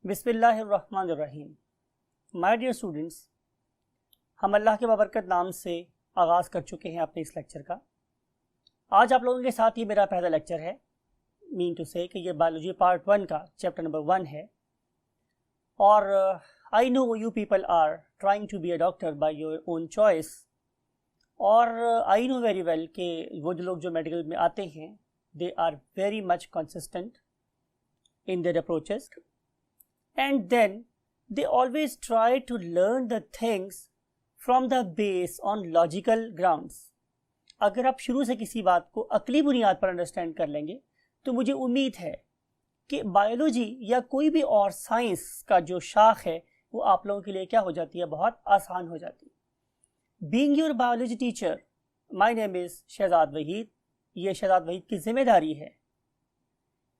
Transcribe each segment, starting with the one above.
बिस्मिल्लाहिर्रहमानिर्रहीम। My dear students, हम अल्लाह के बाबरकत नाम से आगाज़ कर चुके हैं अपने इस लेक्चर का। आज आप लोगों के साथ ही मेरा पहला लेक्चर है, मीन टू से कि ये बायोलॉजी पार्ट 1 का चैप्टर नंबर 1 है। और I know you people are trying to be a doctor by your own choice, और आई नो वेरी वेल कि वो जो लोग जो मेडिकल में आते हैं they are very much consistent in their approaches, and then they always try to learn the things from the base on logical grounds. अगर आप शुरू से किसी बात को अकली बुनियाद पर अंडरस्टैंड कर लेंगे तो मुझे उम्मीद है कि बायोलॉजी या कोई भी और साइंस का जो शाख है वो आप लोगों के लिए क्या हो जाती है, बहुत आसान हो जाती है। Being your biology teacher, my name is Shahzad Waheed. ये शहजाद वहीद की जिम्मेदारी है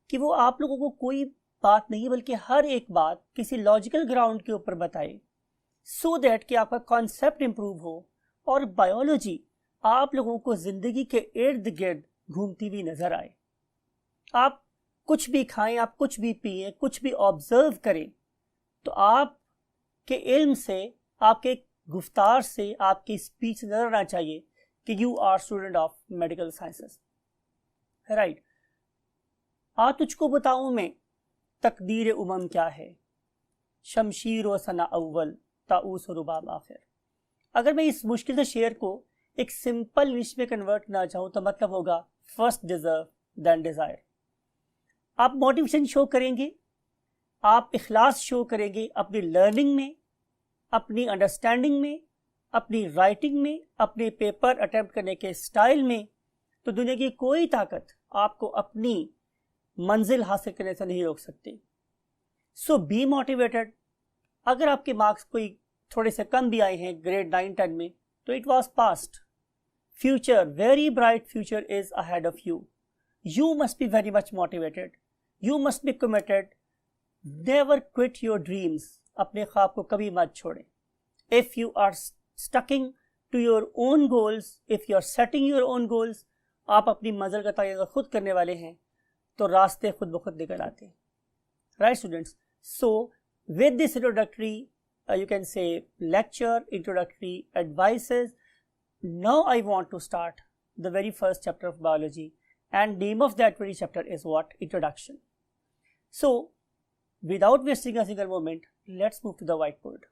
कि वो आप लोगों को कोई बात नहीं बल्कि हर एक बात किसी लॉजिकल ग्राउंड के ऊपर बताए, सो दैट कि आपका कॉन्सेप्ट इंप्रूव हो और बायोलॉजी आप लोगों को ज़िंदगी के इर्द गिर्द घूमती हुई नज़र आए। आप कुछ भी खाएं, आप कुछ भी पिए, कुछ भी ऑब्जर्व करें, तो आपके इल्म से, आपके गुफ्तार से, आपकी स्पीच नजर आना चाहिए कि you are student of medical sciences, right. आ तुझको बताऊं मैं तकदीर उमम क्या है, शमशीर व सना अव्वल ताऊस व रुबाब आखिर। अगर मैं इस मुश्किल से शेर को एक सिंपल इंग्लिश में कन्वर्ट करना चाहूँ तो मतलब होगा फर्स्ट डिजर्व देन डिज़ायर। आप मोटिवेशन शो करेंगे, आप इखलास शो करेंगे अपनी लर्निंग में, अपनी अंडरस्टैंडिंग में, अपनी राइटिंग में, अपने पेपर अटेम्प्ट करने के स्टाइल में, तो दुनिया की कोई ताकत आपको अपनी मंजिल हासिल करने से नहीं रोक सकती। सो बी मोटिवेटेड। अगर आपके मार्क्स कोई थोड़े से कम भी आए हैं ग्रेड 9-10 में, तो it was past. Future, very bright future is ahead of you. You must be very much motivated, you must be committed. Never quit your dreams. अपने ख्वाब को कभी मत छोड़ें। If you are sticking to your own goals, if you are setting your own goals, आप अपनी मंजिल का तय खुद करने वाले हैं तो रास्ते खुद ब खुद निकल आते हैं, right students. So with this introductory you can say lecture, introductory advices, now I want to start the very first chapter of biology, and name of that very chapter is what? Introduction. So without wasting a single moment, let's move to the whiteboard.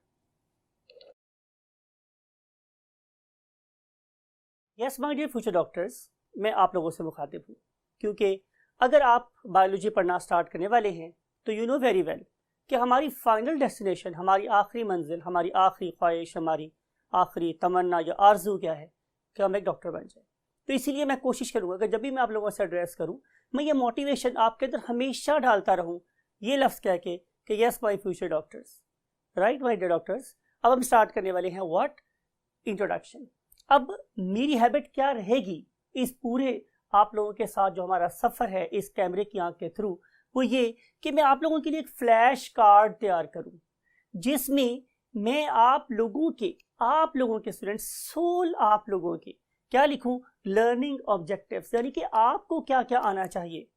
Yes my dear future doctors, मैं आप लोगों से मुखातिब हूँ, क्योंकि अगर आप biology पढ़ना स्टार्ट करने वाले हैं तो यू नो वेरी वेल कि हमारी फाइनल डेस्टिनेशन, हमारी आखिरी मंजिल, हमारी आखिरी ख्वाहिश, हमारी आखिरी तमन्ना या आरजू क्या है कि हम एक डॉक्टर बन जाए। तो इसीलिए मैं कोशिश करूँगा कि जब भी मैं आप लोगों से एड्रेस करूँ, मैं ये मोटिवेशन आपके अंदर हमेशा डालता रहूँ, ये लफ्ज़ कह के कि yes my future doctors, right my dear doctors. अब हम स्टार्ट करने वाले हैं व्हाट? इंट्रोडक्शन। अब मेरी हैबिट क्या रहेगी इस पूरे आप लोगों के साथ जो हमारा सफ़र है इस कैमरे की आंख के थ्रू, वो ये कि मैं आप लोगों के लिए एक फ्लैश कार्ड तैयार करूं जिसमें मैं आप लोगों के स्टूडेंट्स, सोल आप लोगों के क्या लिखूं? लर्निंग ऑब्जेक्टिव्स, यानी कि आपको क्या क्या आना चाहिए।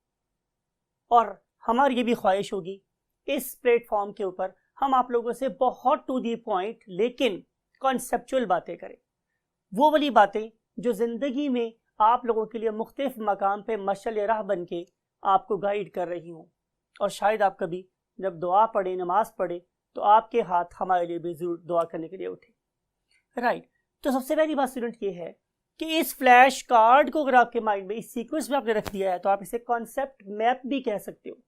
और हमारी ये भी ख्वाहिश होगी इस प्लेटफॉर्म के ऊपर हम आप लोगों से बहुत टू दी पॉइंट लेकिन कॉन्सेप्चुअल बातें करें, वो वाली बातें जो ज़िंदगी में आप लोगों के लिए मुख्तलिफ मकाम पे मशअल राह बन के आपको गाइड कर रही हूँ। और शायद आप कभी जब दुआ पढ़े, नमाज पढ़े, तो आपके हाथ हमारे लिए भी ज़रूर दुआ करने के लिए उठे, राइट। तो सबसे पहली बात स्टूडेंट ये है कि इस फ्लैश कार्ड को अगर आपके माइंड में इस सीक्वेंस में आपने रख दिया है तो आप इसे कॉन्सेप्ट मैप भी कह सकते हो।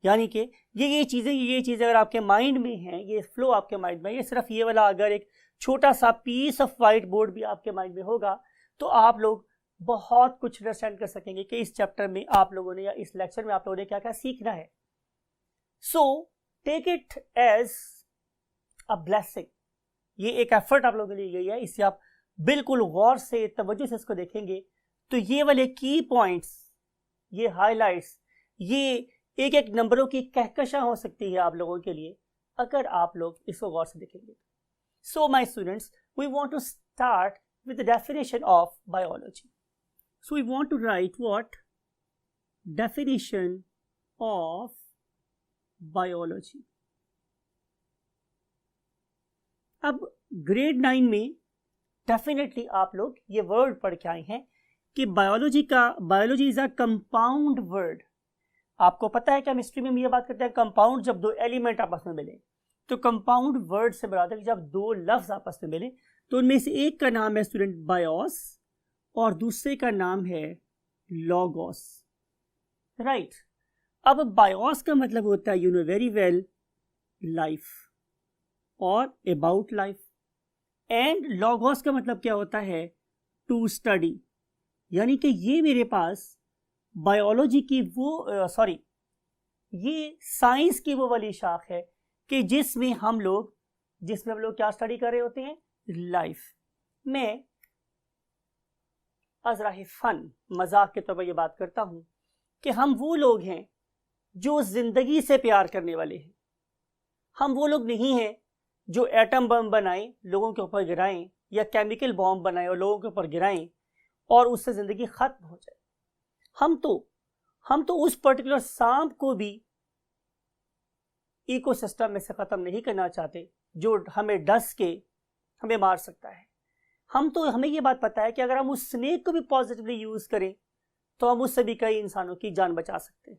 यानी कि ये चीज़ें अगर आपके माइंड में हैं, ये फ्लो आपके माइंड में, ये सिर्फ ये वाला अगर एक छोटा सा पीस ऑफ वाइट बोर्ड भी आपके माइंड में होगा तो आप लोग बहुत कुछ अंडरस्टैंड कर सकेंगे कि इस चैप्टर में आप लोगों ने या इस लेक्चर में आप लोगों ने क्या क्या सीखना है। So take it as a blessing. ये एक एफर्ट आप लोगों के लिए गई है, इससे आप बिल्कुल गौर से, तवज्जो से इसको देखेंगे तो ये वाले की पॉइंट्स, ये हाईलाइट्स, ये एक एक नंबरों की कहकशां हो सकती है आप लोगों के लिए अगर आप लोग इसको गौर से देखेंगे। So my students, we want to start with the definition of biology. So we want to write what? Definition of biology. अब ग्रेड 9 में डेफिनेटली आप लोग ये वर्ड पढ़ के आए हैं कि biology is a compound word. आपको पता है कि हम हिस्ट्री में ये बात करते हैं कंपाउंड जब दो एलिमेंट आपस में मिले, तो कंपाउंड वर्ड से बराबर जब दो लफ्ज आपस में मिले तो उनमें से एक का नाम है स्टूडेंट बायोस और दूसरे का नाम है लॉगोस, राइट। अब बायोस का मतलब होता है you know very well life और अबाउट लाइफ, एंड लॉगोस का मतलब क्या होता है टू स्टडी, यानी कि ये मेरे पास बायोलॉजी की ये साइंस की वो वाली शाख है कि जिसमें हम लोग क्या स्टडी कर रहे होते हैं, लाइफ। मैं अज़राए फन मजाक के तौर पर यह बात करता हूं कि हम वो लोग हैं जो जिंदगी से प्यार करने वाले हैं। हम वो लोग नहीं हैं जो एटम बम बनाएं लोगों के ऊपर गिराएं या केमिकल बॉम्ब बनाएं और लोगों के ऊपर गिराएं और उससे जिंदगी खत्म हो जाए। हम तो उस पर्टिकुलर सांप को भी इकोसिस्टम में से खत्म नहीं करना चाहते जो हमें डस के हमें मार सकता है। हमें ये बात पता है कि अगर हम उस स्नेक को भी पॉजिटिवली यूज करें तो हम उससे भी कई इंसानों की जान बचा सकते हैं,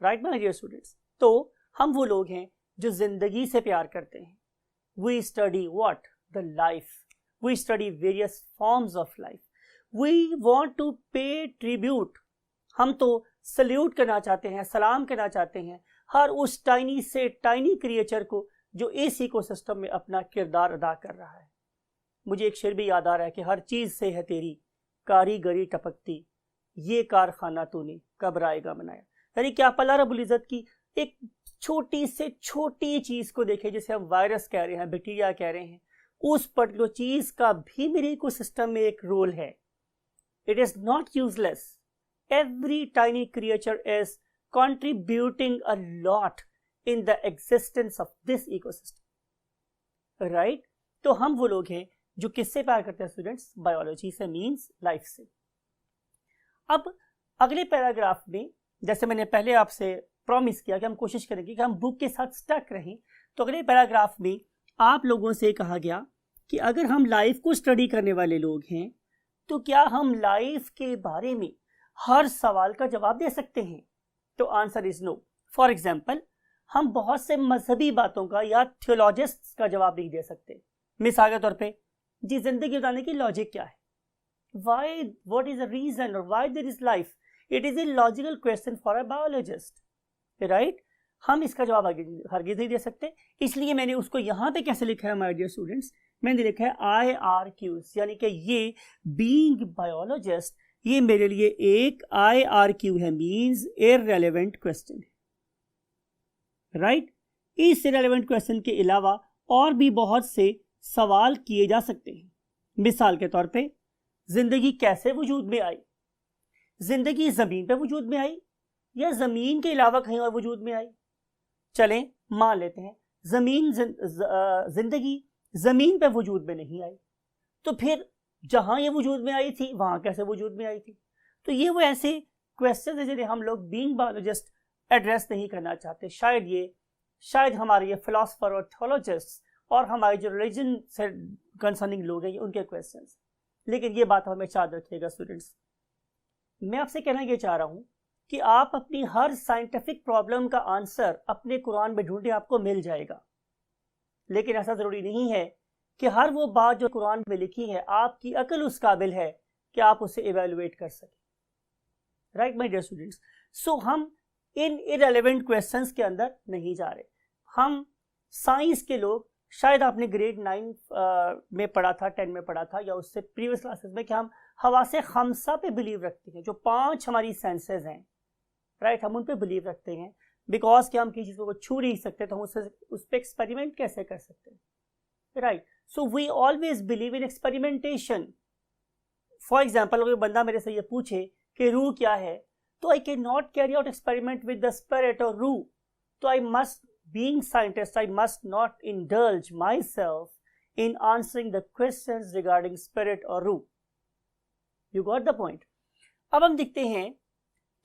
राइट माय डियर स्टूडेंट्स। तो हम वो लोग हैं जो जिंदगी से प्यार करते हैं। We study what the life, we study various forms of life, we want to pay tribute. हम तो सल्यूट करना चाहते हैं, सलाम करना चाहते हैं हर उस टाइनी से टाइनी क्रिएचर को जो इस इकोसिस्टम में अपना किरदार अदा कर रहा है। मुझे एक शेर भी याद आ रहा है कि हर चीज से है तेरी कारीगरी टपकती, ये कारखाना तूने कब रायगा बनाया। यानी कि आप अल्लाह रब्बुल इज्जत की एक छोटी से छोटी चीज को देखें, जिसे हम वायरस कह रहे हैं, बैक्टीरिया कह रहे हैं, उस पर्टिकुलर चीज का भी मेरे इकोसिस्टम में एक रोल है। It is not useless, every tiny creature is contributing a lot in the existence of this ecosystem, right? तो हम वो लोग हैं जो किससे प्यार करते हैं स्टूडेंट्स, बायोलॉजी से, मींस लाइफ से। अब अगले पैराग्राफ में जैसे मैंने पहले आपसे प्रॉमिस किया कि हम कोशिश करेंगे कि हम बुक के साथ स्टक रहें, तो अगले पैराग्राफ में आप लोगों से कहा गया कि अगर हम लाइफ को स्टडी करने वाले लोग हैं तो क्या हम लाइफ के बारे में हर सवाल का जवाब दे सकते हैं। तो answer is no. For example, हम बहुत से मजहबी बातों का या थियोलॉजिस्ट्स का जवाब नहीं दे सकते। मिसाल के तौर पे जी जिंदगी बताने की लॉजिक क्या है, why, what is the reason और why there is life, it is a logical question for a biologist, right. हम इसका जवाब हरगिज नहीं दे सकते। इसलिए मैंने उसको यहाँ पे कैसे लिखा है माय डियर स्टूडेंट्स, मैंने लिखा है IRQs, यानी कि ये बीइंग बायोलॉजिस्ट ये मेरे लिए एक IRQ है, मींस इररेलेवेंट क्वेश्चन, राइट। इस इररेलेवेंट क्वेश्चन के अलावा और भी बहुत से सवाल किए जा सकते हैं। मिसाल के तौर पे जिंदगी कैसे वजूद में आई, जिंदगी जमीन पे वजूद में आई या जमीन के अलावा कहीं और वजूद में आई। चलें मान लेते हैं जिंदगी जमीन पे वजूद में नहीं आई, तो फिर जहां ये वजूद में आई थी वहां कैसे वजूद में आई थी। तो ये वो ऐसे क्वेश्चन है जिन्हें हम लोग बीइंग बायोलॉजिस्ट एड्रेस नहीं करना चाहते। शायद हमारे ये फिलोसफर और थियोलॉजिस्ट और हमारे जो रिलीजन से कंसर्निंग लोग हैं उनके क्वेश्चंस। लेकिन ये बात हमें याद रखिएगा स्टूडेंट्स, मैं आपसे कहना ये चाह रहा हूं कि आप अपनी हर साइंटिफिक प्रॉब्लम का आंसर अपने कुरान में ढूंढे, आपको मिल जाएगा। लेकिन ऐसा जरूरी नहीं है कि हर वो बात जो कुरान में लिखी है आपकी अकल उस काबिल है कि आप उसे इवेलुएट कर सकें, राइट माय डियर स्टूडेंट्स। सो हम इन इररिलेवेंट क्वेश्चंस के अंदर नहीं जा रहे। हम साइंस के लोग, शायद आपने ग्रेड 9 में पढ़ा था, 10 में पढ़ा था या उससे प्रीवियस क्लासेस में, कि हम हवासे खमसा पे बिलीव रखते हैं, जो 5 हमारी सेंसेस हैं, राइट। हम उन पे बिलीव रखते हैं बिकॉज कि हम किसी चीज़ को छू नहीं सकते तो हम उस पर एक्सपेरिमेंट कैसे कर सकते हैं, right. So we always believe in experimentation. For example, अगर बंदा मेरे से ये पूछे कि रूह क्या है, तो आई can not carry out experiment with the spirit और रूह। तो I must, being scientist, I must not indulge my self in answering the questions regarding spirit और रूह। You got the point. अब हम देखते हैं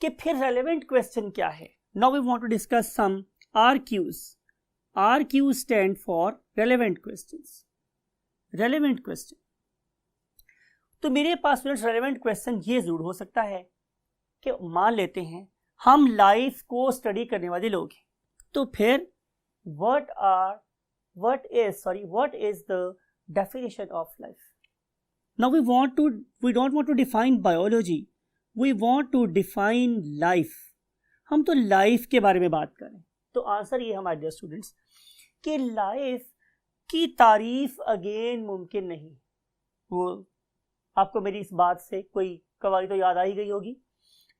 कि फिर रेलेवेंट क्वेश्चन क्या है। Now we want to discuss some RQs, RQ stand for relevant questions. Relevant question, तो मेरे पास स्टूडेंट्स रेलेवेंट क्वेश्चन ये जरूर हो सकता है कि मान लेते हैं हम लाइफ को स्टडी करने वाले लोग हैं, तो फिर what is the definition of life? Now we don't want to define biology, we want to define life. हम तो लाइफ के बारे में बात करें, तो आंसर ये हमारे डियर स्टूडेंट्स कि लाइफ की तारीफ अगेन मुमकिन नहीं। वो आपको मेरी इस बात से कोई कवायद तो याद आ ही गई होगी।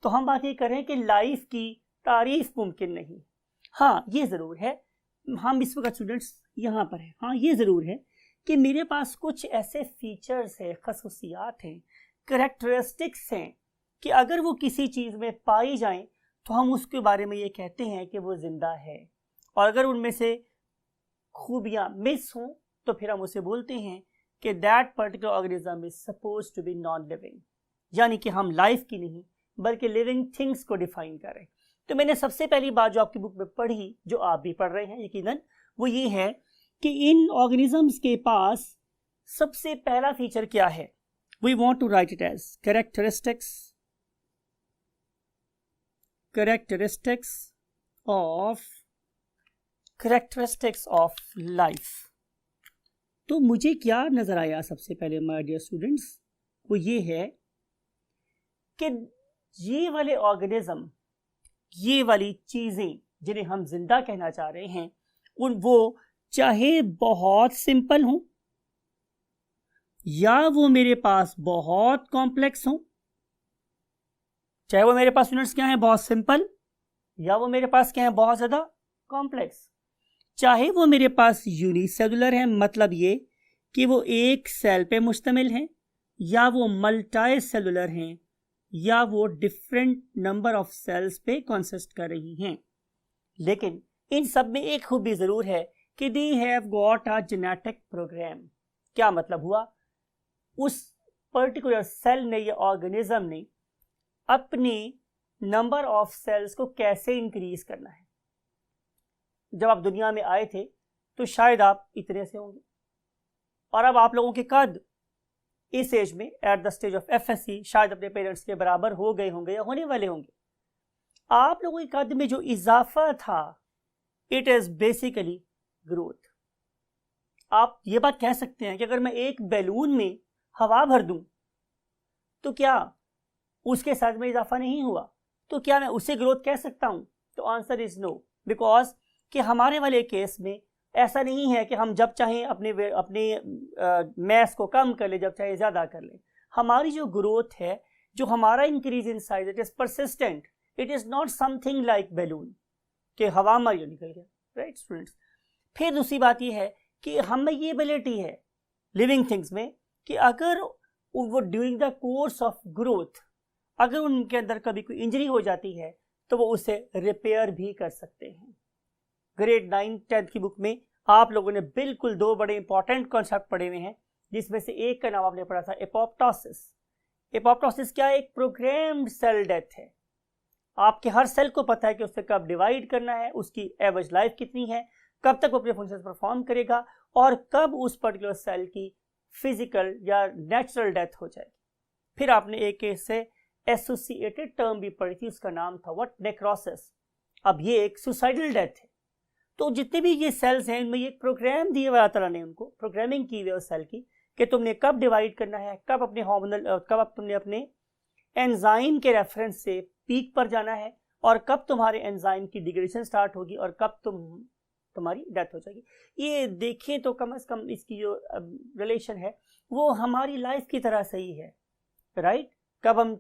तो हम बात ये कर रहे हैं कि लाइफ की तारीफ मुमकिन नहीं। हाँ ये ज़रूर है, हम इस वक्त स्टूडेंट्स यहाँ पर हैं, हाँ ये ज़रूर है कि मेरे पास कुछ ऐसे फीचर्स हैं, खसूसियात हैं, करैक्टरिस्टिक्स हैं कि अगर वो किसी चीज़ में पाई जाएं तो हम उसके बारे में ये कहते हैं कि वो ज़िंदा है, और अगर उनमें से खूबियाँ मिस हों तो फिर हम उसे बोलते हैं कि that particular organism is suppose to be non living, यानी कि हम लाइफ की नहीं बल्कि लिविंग थिंग्स को डिफाइन करें। तो मैंने सबसे पहली बात जो आपकी बुक में पढ़ी, जो आप भी पढ़ रहे हैं यकीनन, वो ये है कि इन ऑर्गेनिजम्स के पास सबसे पहला फीचर क्या है। We want to write it as characteristics of life. तो मुझे क्या नजर आया सबसे पहले माय डियर स्टूडेंट्स, वो ये है कि ये वाले ऑर्गेनिज्म, ये वाली चीजें जिन्हें हम जिंदा कहना चाह रहे हैं, वो चाहे बहुत सिंपल हों या वो मेरे पास बहुत कॉम्प्लेक्स हों, चाहे वो मेरे पास स्टूडेंट्स क्या है बहुत सिंपल या वो मेरे पास क्या है बहुत ज्यादा कॉम्प्लेक्स, चाहे वो मेरे पास यूनिसेलुलर है, मतलब ये कि वो एक सेल पे मुश्तमिल हैं, या वो मल्टी सेलुलर हैं, या वो डिफरेंट नंबर ऑफ सेल्स पे कंसिस्ट कर रही हैं। लेकिन इन सब में एक खूबी जरूर है कि they have got a genetic programme. क्या मतलब हुआ, उस पर्टिकुलर सेल ने या ऑर्गेनिज्म ने अपने नंबर ऑफ सेल्स को कैसे इंक्रीज करना है। जब आप दुनिया में आए थे तो शायद आप इतने से होंगे, और अब आप लोगों के कद इस एज में at the stage of FSc शायद अपने पेरेंट्स के बराबर हो गए होंगे या होने वाले होंगे। आप लोगों के कद में जो इजाफा था, इट इज बेसिकली ग्रोथ। आप ये बात कह सकते हैं कि अगर मैं एक बैलून में हवा भर दूं तो क्या उसके साइज में इजाफा नहीं हुआ, तो क्या मैं उसे ग्रोथ कह सकता हूं? तो आंसर इज नो, बिकॉज कि हमारे वाले केस में ऐसा नहीं है कि हम जब चाहें अपने मैस को कम कर ले, जब चाहे ज़्यादा कर ले। हमारी जो ग्रोथ है, जो हमारा increase in size, it is persistent, it is not something like balloon कि हवा हमारी निकल गया, राइट स्टूडेंट्स। फिर दूसरी बात ये है कि हमें ये एबिलिटी है लिविंग थिंग्स में कि अगर वो during the course of growth अगर उनके अंदर कभी कोई इंजरी हो जाती है तो वो उसे रिपेयर भी कर सकते हैं। ग्रेड 9-10 की बुक में आप लोगों ने बिल्कुल दो बड़े इंपॉर्टेंट कॉन्सेप्ट पढ़े हुए हैं, जिसमें से एक का नाम आपने पढ़ा था एपोप्टोसिस। एपोप्टोसिस क्या है? एक प्रोग्राम्ड सेल डेथ है। आपके हर सेल को पता है कि उसे कब डिवाइड करना है, उसकी एवरेज लाइफ कितनी है, कब तक वो अपने फंक्शन परफॉर्म करेगा, और कब उस पर्टिकुलर सेल की फिजिकल या नेचुरल डेथ हो जाएगी। फिर आपने एक केस से एसोसिएटेड टर्म भी पढ़ी थी, उसका नाम था व्हाट? नेक्रोसिस। अब ये एक सुसाइडल डेथ है। तो जितने भी ये सेल्स हैं इनमें ये प्रोग्राम दिए हुआ अल्लाह ने उनको प्रोग्रामिंग की हुई है उस सेल की कि तुमने कब डिवाइड करना है, कब अपने हार्मोनल, कब तुमने अपने एंजाइम के रेफरेंस से पीक पर जाना है, और कब तुम्हारे एंजाइम की डिग्रेडेशन स्टार्ट होगी और कब तुम्हारी डेथ हो जाएगी। ये देखें तो कम से कम इसकी जो रिलेशन है वो हमारी लाइफ की तरह सही है, राइट। कब हम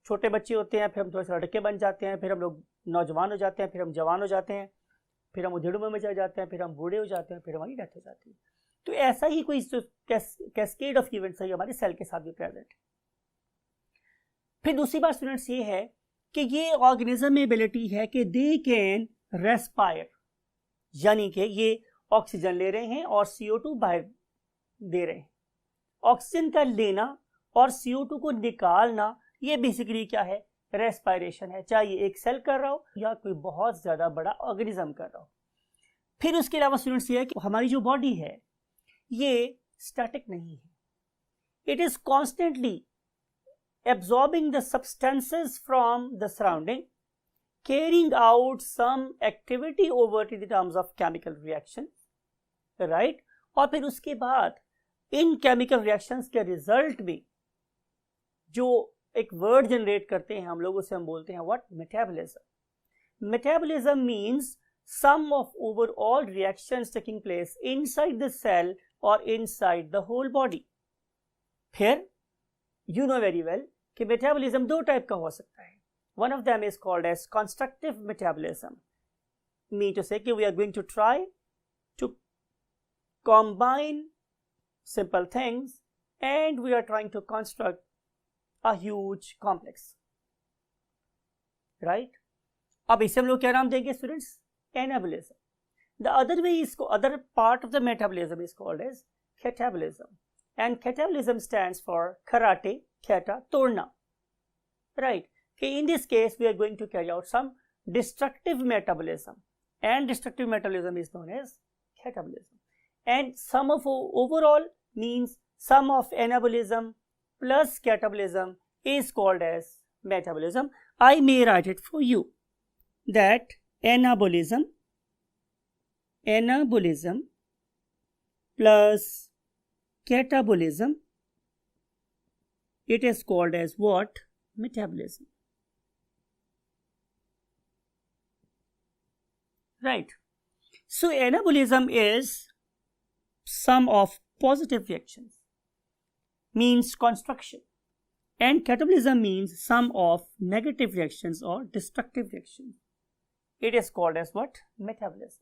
छोटे बच्चे होते हैं, फिर हम थोड़े से लड़के बन जाते हैं, फिर हम लोग नौजवान हो जाते हैं, फिर हम जवान हो जाते हैं, फिर हम उधेड़ में चले जाते हैं, फिर हम बूढ़े हो जाते हैं, फिर हमारी डेथ हो जाती है। तो ऐसा ही कोई कैस्केड ऑफ इवेंट्स है हमारे सेल के साथ भी प्रेजेंट है। फिर दूसरी बात स्टूडेंट्स ये है कि ये ऑर्गेनिज्म में एबिलिटी है कि दे कैन रेस्पायर, यानी कि ये ऑक्सीजन ले रहे हैं और CO2 बाहर दे रहे हैं। ऑक्सीजन का लेना और CO2 को निकालना, ये बेसिकली क्या है? रेस्पायरेशन है, चाहे ये एक सेल कर रहा हो या कोई बहुत ज्यादा बड़ा ऑर्गेनिज्म कर रहा हो। फिर उसके अलावा स्टूडेंट्स ये है कि हमारी जो बॉडी है ये स्टैटिक नहीं है, it is constantly absorbing the substances from the surrounding, carrying out some activity over in the terms of chemical reaction, right? और फिर उसके बाद इन केमिकल रिएक्शंस के रिजल्ट में जो एक वर्ड जनरेट करते हैं हम लोग, उसे हम बोलते हैं what? Metabolism. Metabolism means sum of overall reactions taking place inside the cell और इनसाइड द होल बॉडी. फिर यू नो वेरी वेल कि मेटाबॉलिज्म दो टाइप का हो सकता है. One of them is called as constructive metabolism. Mean to say कि we are going to try to combine simple things and we are trying to construct a huge complex, right? अब इसे हम लोग क्या नाम देंगे students? Anabolism. The other way is, other part of the metabolism is called as catabolism, and catabolism stands for karate, kata, torna, right? Okay, in this case we are going to carry out some destructive metabolism, and destructive metabolism is known as catabolism. And sum of overall means sum of anabolism plus catabolism is called as metabolism. I may write it for you that anabolism plus catabolism, it is called as what? Metabolism, right? So anabolism is sum of positive reactions, means construction, and catabolism means sum of negative reactions or destructive reactions. It is called as what? Metabolism.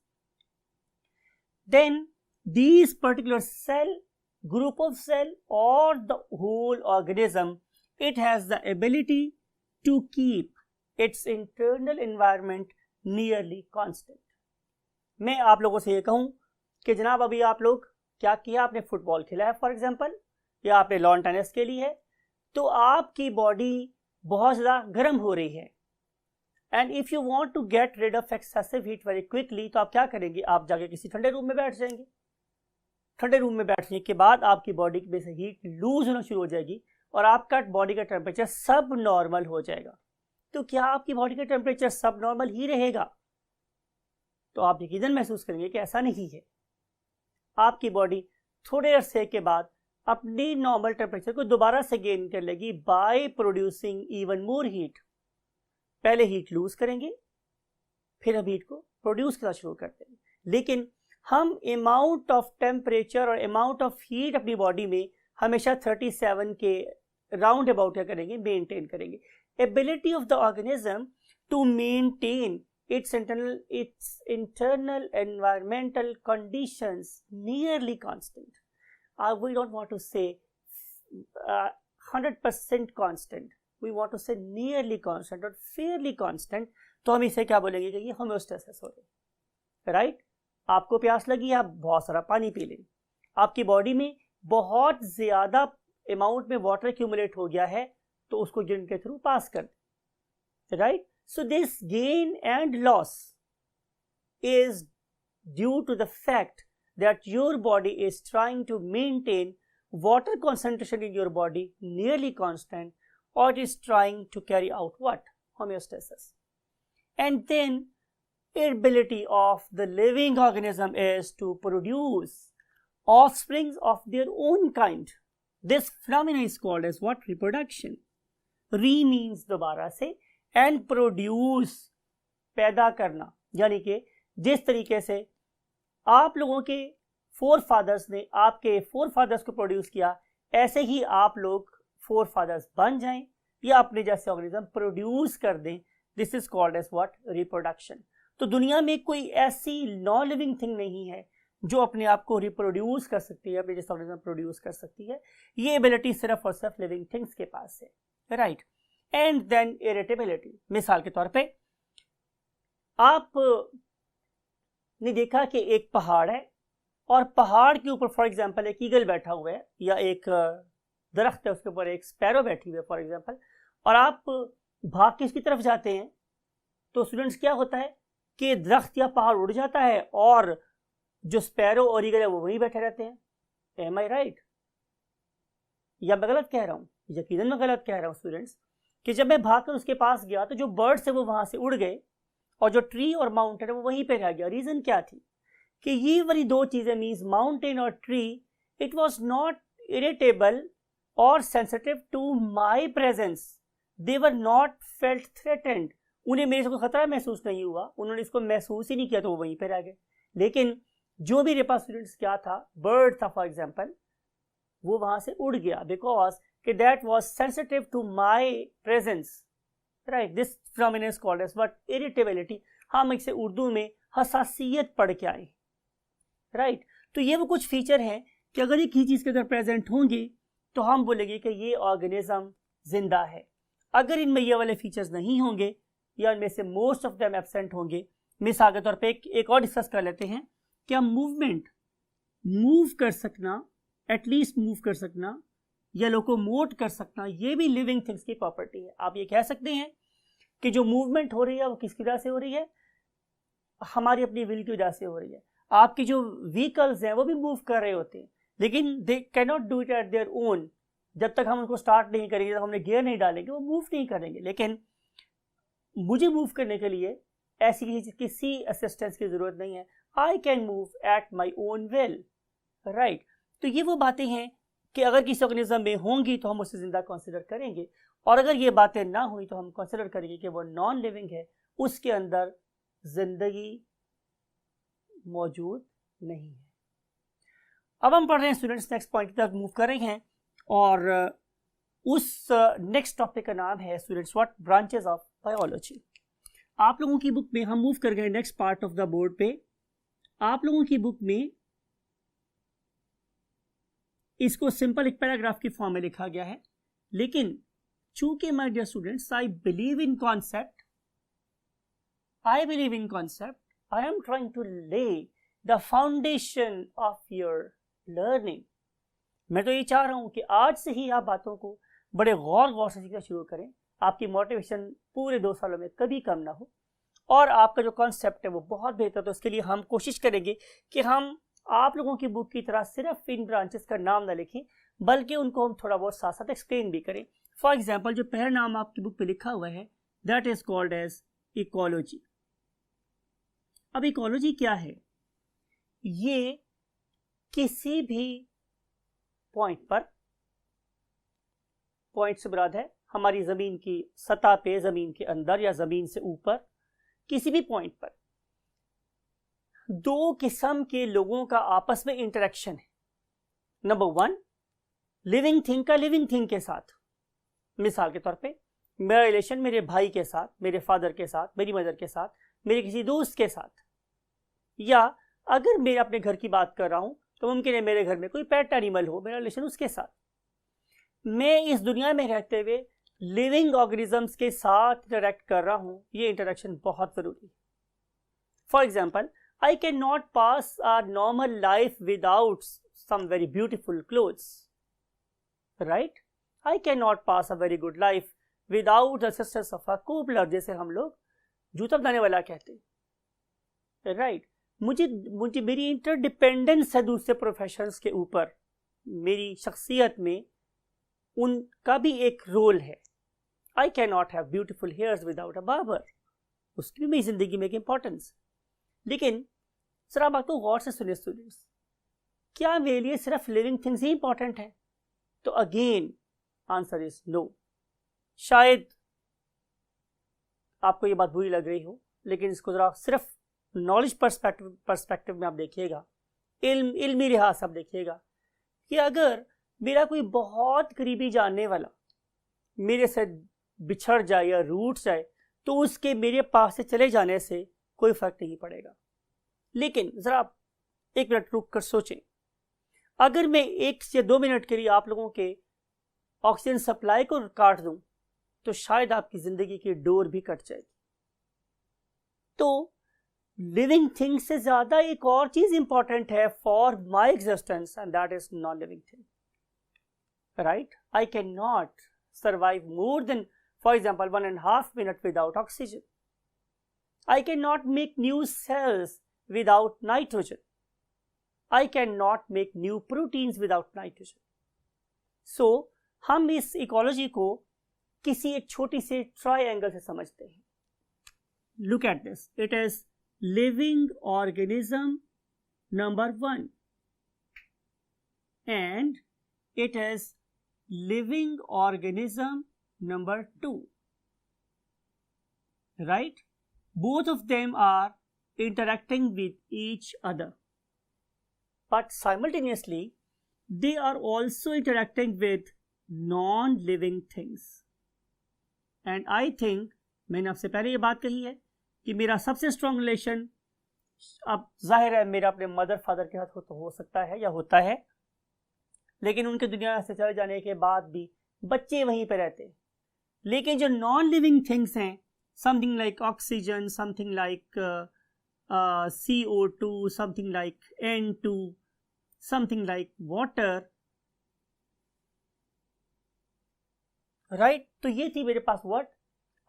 Then these particular cell, group of cell or the whole organism, it has the ability to keep its internal environment nearly constant. मैं आप लोगों से ये कहूं कि जनाब अभी आप लोग क्या किया? आपने फुटबॉल खेला है फॉर एग्जांपल, या आपने लॉन टेनिस खेली है, तो आपकी बॉडी बहुत ज़्यादा गर्म हो रही है. And if you want to get rid of excessive heat very quickly, तो आप क्या करेंगे? आप जाके किसी ठंडे रूम में बैठ जाएंगे. ठंडे रूम में बैठने के बाद आपकी बॉडी में से हीट लूज होना शुरू हो जाएगी और आपका बॉडी का टेम्परेचर सब नॉर्मल हो जाएगा. तो क्या आपकी बॉडी का टेम्परेचर सब नॉर्मल ही रहेगा? तो आप यकीनन महसूस करेंगे कि ऐसा नहीं है. आपकी बॉडी थोड़े अरसे के बाद अपनी नॉर्मल टेम्परेचर को दोबारा से गेन कर लेगी by producing even more heat. पहले हीट लूज करेंगे, फिर हम हीट को प्रोड्यूस करना शुरू करते हैं. लेकिन हम अमाउंट ऑफ टेम्परेचर और अमाउंट ऑफ हीट अपनी बॉडी में हमेशा 37 के राउंड अबाउट क्या करेंगे? मेंटेन करेंगे. Ability of the organism to maintain its internal environmental conditions nearly constant. We don't want to say 100% constant. We want to say nearly constant or fairly constant. तो हम इसे क्या बोलेंगे कि ये होम्योस्टेसिस हो रही, राइट? आपको प्यास लगी, आप बहुत सारा पानी पी लें. आपकी बॉडी में बहुत ज़्यादा अमाउंट में वाटर एक्यूमुलेट हो गया है, तो उसको यूरिन के थ्रू पास कर दें, right? So this gain and loss is due to the fact that your body is trying to maintain water concentration in your body nearly constant, or it is trying to carry out what? Homeostasis. And then ability of the living organism is to produce offsprings of their own kind. This phenomenon is called as what? Reproduction. Re means दोबारा से, and produce पैदा करना, यानी कि जिस तरीके से आप लोगों के फोर फादर्स ने आपके फोर फादर्स को प्रोड्यूस किया, ऐसे ही आप लोग फोर फादर्स बन जाएं या अपने जैसे ऑर्गेनिज्म प्रोड्यूस कर दें. This is called as what? Reproduction. तो दुनिया में कोई ऐसी नॉन लिविंग थिंग नहीं है जो अपने आप को रिप्रोड्यूस कर सकती है, अपने जैसे ऑर्गेनिज्म प्रोड्यूस कर सकती है. ये एबिलिटी सिर्फ और सिर्फ लिविंग थिंग्स के पास है, राइट? And then irritability. मिसाल के तौर पे आप ने देखा कि एक पहाड़ है और पहाड़ के ऊपर फॉर एग्जांपल एक ईगल बैठा हुआ है या एक दरख्त है, उसके ऊपर एक स्पैरो बैठी हुई है फॉर एग्जांपल, और आप भाग के इसकी तरफ जाते हैं, तो स्टूडेंट्स क्या होता है? कि दरख्त या पहाड़ उड़ जाता है और जो स्पैरो और ईगल है वो वहीं बैठे रहते हैं? एम आई राइट? या मैं गलत कह रहा हूँ? यकीनन मैं गलत कह रहा हूँ स्टूडेंट्स, कि जब मैं भागकर उसके पास गया तो जो बर्ड्स है वो वहां से उड़ गए और जो ट्री और माउंटेन है वो वहीं पे रह गया। रीजन क्या थी? कि ये वाली दो चीजें मीन्स माउंटेन और tree, it was not irritable और sensitive to my presence, they were not felt threatened. उन्हें मेरे से कोई खतरा महसूस नहीं हुआ, उन्होंने इसको महसूस ही नहीं किया, तो वो वहीं पे रह गए। लेकिन जो भी मेरे पास स्टूडेंट्स क्या था, बर्ड था फॉर एग्जाम्पल, वो वहां से उड़ गया बिकॉज कि that was sensitive to my presence, right? This phenomenon is called as what? Irritability. हम इसे उर्दू में हसासियत पढ़ के आए, राइट? तो ये वो कुछ फीचर हैं कि अगर एक ही चीज के अंदर प्रेजेंट होंगे तो हम बोलेंगे कि ये ऑर्गेनिज्म जिंदा है। अगर इनमें ये वाले फीचर्स नहीं होंगे या इनमें से मोस्ट ऑफ देम एब्सेंट होंगे, मिसाल के तौर पे एक और डिस्कस कर लेते हैं, क्या मूवमेंट, मूव कर सकना, एटलीस्ट मूव कर सकना या लोकोमोट कर सकना, ये भी लिविंग थिंग्स की प्रॉपर्टी है। आप ये कह सकते हैं कि जो मूवमेंट हो रही है वो किसकी वजह से हो रही है? हमारी अपनी विल की वजह से हो रही है। आपकी जो व्हीकल्स हैं वो भी मूव कर रहे होते हैं, लेकिन they can not do it at their own. जब तक हम उनको स्टार्ट नहीं करेंगे, जब हमने गियर नहीं डालेंगे, वो मूव नहीं करेंगे। लेकिन मुझे मूव करने के लिए ऐसी किसी असिस्टेंस की जरूरत नहीं है। I can move at my own will, right? तो ये वो बातें हैं कि अगर किसी ऑर्गेनिज्म में होंगी तो हम उसे जिंदा कंसिडर करेंगे, और अगर ये बातें ना हुई तो हम कंसिडर करेंगे कि वो नॉन लिविंग है, उसके अंदर जिंदगी मौजूद नहीं है। अब हम पढ़ रहे हैं स्टूडेंट्स, नेक्स्ट पॉइंट की तरफ मूव कर रहे हैं, और उस नेक्स्ट टॉपिक का नाम है students what? Branches of biology. आप लोगों की बुक में हम मूव कर गए next part of the board पे। आप लोगों की बुक में इसको सिंपल एक पैराग्राफ की फॉर्म में लिखा गया है, लेकिन चूंकि my dear students I believe in concept, I believe in concept, I am trying to lay the foundation of your learning. मैं तो ये चाह रहा हूं कि आज से ही आप बातों को बड़े गौर से सीखना शुरू करें, आपकी मोटिवेशन पूरे 2 सालों में कभी कम ना हो, और आपका जो कॉन्सेप्ट है वो बहुत बेहतर। तो उसके लिए हम कोशिश करेंगे कि हम आप लोगों की बुक की तरह सिर्फ इन ब्रांचेस का नाम ना लिखें, बल्कि उनको हम थोड़ा बहुत साथ साथ एक्सप्लेन भी करें। फॉर एग्जाम्पल, जो पहला नाम आपकी बुक पे लिखा हुआ है, that is called as ecology. अब इकोलॉजी क्या है? ये किसी भी पॉइंट पर, पॉइंट से मुराद है हमारी जमीन की सतह पे, जमीन के अंदर या जमीन से ऊपर, किसी भी पॉइंट पर दो किस्म के लोगों का आपस में इंटरेक्शन है। नंबर 1, लिविंग थिंग का लिविंग थिंग के साथ। मिसाल के तौर पे मेरा रिलेशन मेरे भाई के साथ, मेरे फादर के साथ, मेरी मदर के साथ, मेरे किसी दोस्त के साथ, या अगर मैं अपने घर की बात कर रहा हूं तो मुमकिन है मेरे घर में कोई पेट एनिमल हो, मेरा रिलेशन उसके साथ। मैं इस दुनिया में रहते हुए लिविंग ऑर्गेनिजम्स के साथ इंटरेक्ट कर रहा हूं, ये इंटरेक्शन बहुत जरूरी है। For example, I can not pass a normal life without some very beautiful clothes, right? I can not pass a very good life without the assistance of a cobbler, जैसे हम लोग जूता बनाने वाला कहते हैं, राइट? मुझे मेरी इंटरडिपेंडेंस है दूसरे प्रोफेशंस के ऊपर, मेरी शख्सियत में उनका भी एक रोल है। आई can not have beautiful hairs without a barber, उसकी भी मेरी जिंदगी में एक इंपॉर्टेंस। लेकिन सर आप बात को गौर से सुनिए स्टूडेंट्स, क्या मेरे लिए सिर्फ लिविंग थिंग्स ही इंपॉर्टेंट है? तो अगेन आंसर इज नो। शायद आपको ये बात बुरी लग रही हो, लेकिन इसको जरा सिर्फ नॉलेज पर्सपेक्टिव में आप देखिएगा, इल्मी लिहाज से आप देखिएगा कि अगर मेरा कोई बहुत करीबी जानने वाला मेरे से बिछड़ जाए या रूठ जाए तो उसके मेरे पास से चले जाने से कोई फर्क नहीं पड़ेगा। लेकिन जरा आप 1 मिनट रुक कर सोचें, अगर मैं 1 से 2 मिनट के लिए आप लोगों के ऑक्सीजन सप्लाई को काट दूं तो शायद आपकी जिंदगी की डोर भी कट जाएगी। तो लिविंग थिंग से ज्यादा एक और चीज इंपॉर्टेंट है for my existence, and that is non living thing, right? I can not survive more than, for example, 1.5 minute without oxygen. I cannot make new cells without nitrogen. I cannot make new proteins without nitrogen. So, हम इस ecology को किसी एक छोटी से triangle से समझते हैं. Look at this. It is living organism number 1 and it is living organism number 2. Right? Both of them are interacting with each other. But simultaneously, they are also interacting with non-living things. And I think, मैंने आपसे पहले ये बात कही है कि मेरा सबसे स्ट्रॉन्ग रिलेशन, अब जाहिर है मेरा अपने मदर फादर के साथ हो सकता है या होता है, लेकिन उनके दुनिया से चले जाने के बाद भी बच्चे वहीं पे रहते हैं. लेकिन जो नॉन लिविंग थिंग्स हैं, something like oxygen, something like CO2, something like N2, something like water, right. तो ये थी मेरे पास वर्ड.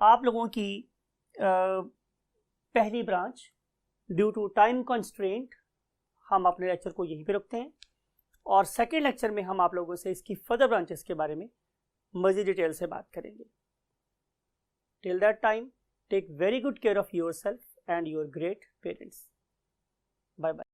आप लोगों की पहली branch. Due to time constraint हम अपने लेक्चर को यहीं पे रखते हैं और सेकेंड लेक्चर में हम आप लोगों से इसकी फर्दर ब्रांचेस के बारे में मज़ीद डिटेल से बात करेंगे. Till that time, take very good care of yourself and your great parents. Bye bye.